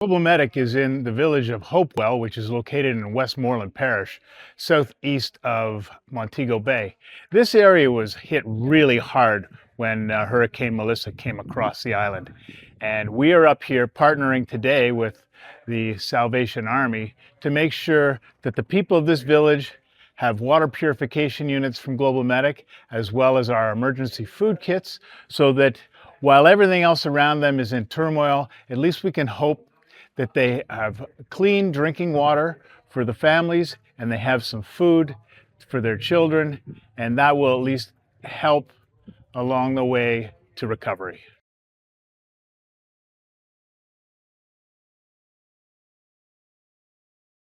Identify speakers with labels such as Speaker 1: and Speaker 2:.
Speaker 1: GlobalMedic is in the village of Hopewell, which is located in Westmoreland Parish, southeast of Montego Bay. This area was hit really hard when Hurricane Melissa came across the island. And we are up here partnering today with the Salvation Army to make sure that the people of this village have water purification units from GlobalMedic, as well as our emergency food kits, so that while everything else around them is in turmoil, at least we can hope that they have clean drinking water for the families and they have some food for their children, and that will at least help along the way to recovery.